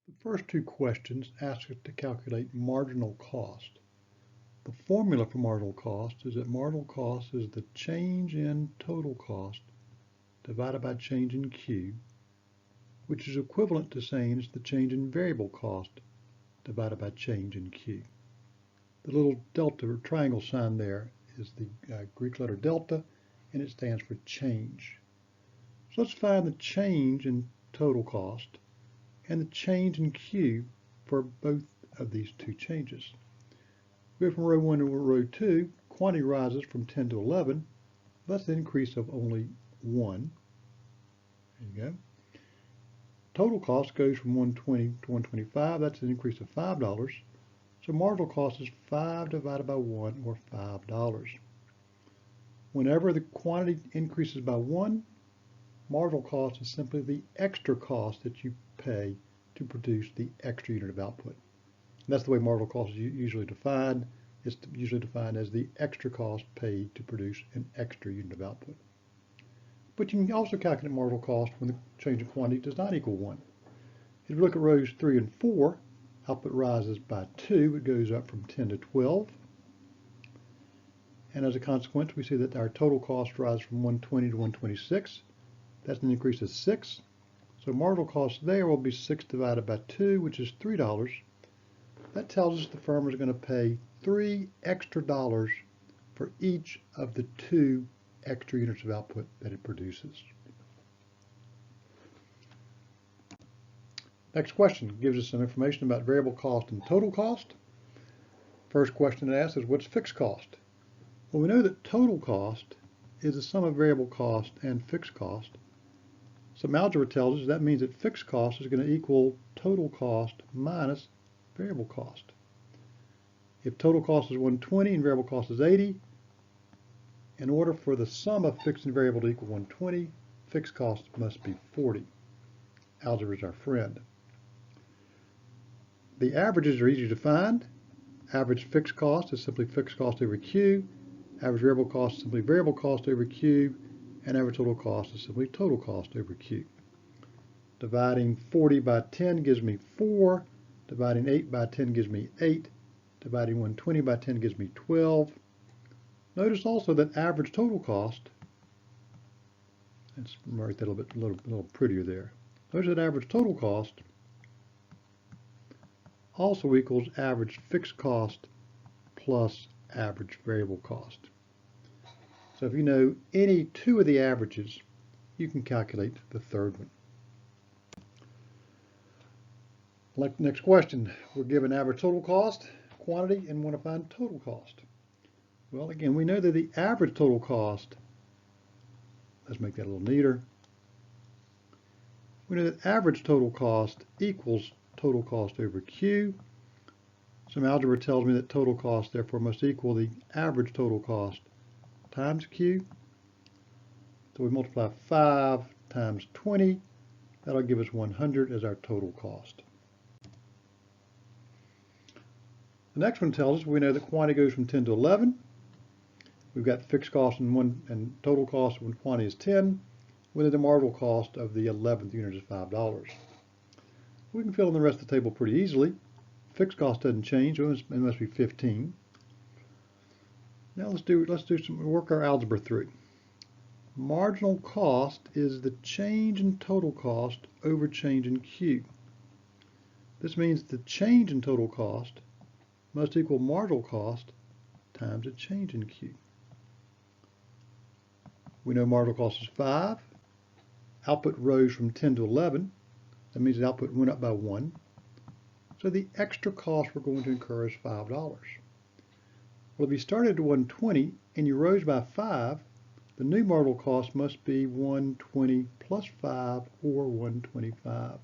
The first two questions ask us to calculate marginal cost. The formula for marginal cost is that marginal cost is the change in total cost divided by change in Q, which is equivalent to saying it's the change in variable cost divided by change in Q. The little delta or triangle sign there is the Greek letter delta, and it stands for change. So let's find the change in total cost and the change in Q for both of these two changes. We go from row 1 to row 2, quantity rises from 10 to 11. That's an increase of only 1. There you go. Total cost goes from 120 to 125. That's an increase of $5. So marginal cost is 5 divided by 1, or $5. Whenever the quantity increases by 1, marginal cost is simply the extra cost that you pay to produce the extra unit of output. And that's the way marginal cost is usually defined. It's usually defined as the extra cost paid to produce an extra unit of output. But you can also calculate marginal cost when the change in quantity does not equal 1. If you look at rows 3 and 4, output rises by 2. It goes up from 10 to 12. And as a consequence, we see that our total cost rises from 120 to 126. That's an increase of 6. So marginal cost there will be 6 divided by 2, which is $3. That tells us the firm is going to pay $3 extra for each of the 2 extra units of output that it produces. Next question gives us some information about variable cost and total cost. First question it asks is, what's fixed cost? Well, we know that total cost is the sum of variable cost and fixed cost. Some algebra tells us that means that fixed cost is going to equal total cost minus variable cost. If total cost is 120 and variable cost is 80, in order for the sum of fixed and variable to equal 120, fixed cost must be 40. Algebra is our friend. The averages are easy to find. Average fixed cost is simply fixed cost over Q. Average variable cost is simply variable cost over Q. And average total cost is simply total cost over Q. Dividing 40 by 10 gives me 4. Dividing 8 by 10 gives me 8. Dividing 120 by 10 gives me 12. Notice also that average total cost, let's write that a little prettier there. Notice that average total cost also equals average fixed cost plus average variable cost. So if you know any 2 of the averages, you can calculate the third one. Next question, we're given average total cost, quantity, and want to find total cost. Well, again, we know that the average total cost, let's make that a little neater. We know that average total cost equals total cost over Q. Some algebra tells me that total cost therefore must equal the average total cost times Q. So we multiply 5 times 20. That'll give us 100 as our total cost. The next one tells us we know that quantity goes from 10 to 11. We've got fixed cost and total cost when quantity is 10. We know the marginal cost of the 11th unit is $5. We can fill in the rest of the table pretty easily. Fixed cost doesn't change, so it must be 15. Now let's work our algebra through. Marginal cost is the change in total cost over change in Q. This means the change in total cost must equal marginal cost times a change in Q. We know marginal cost is 5. Output rose from 10 to 11. That means the output went up by 1. So the extra cost we're going to incur is $5. Well, if you started at 120 and you rose by 5, the new marginal cost must be 120 plus 5, or 125.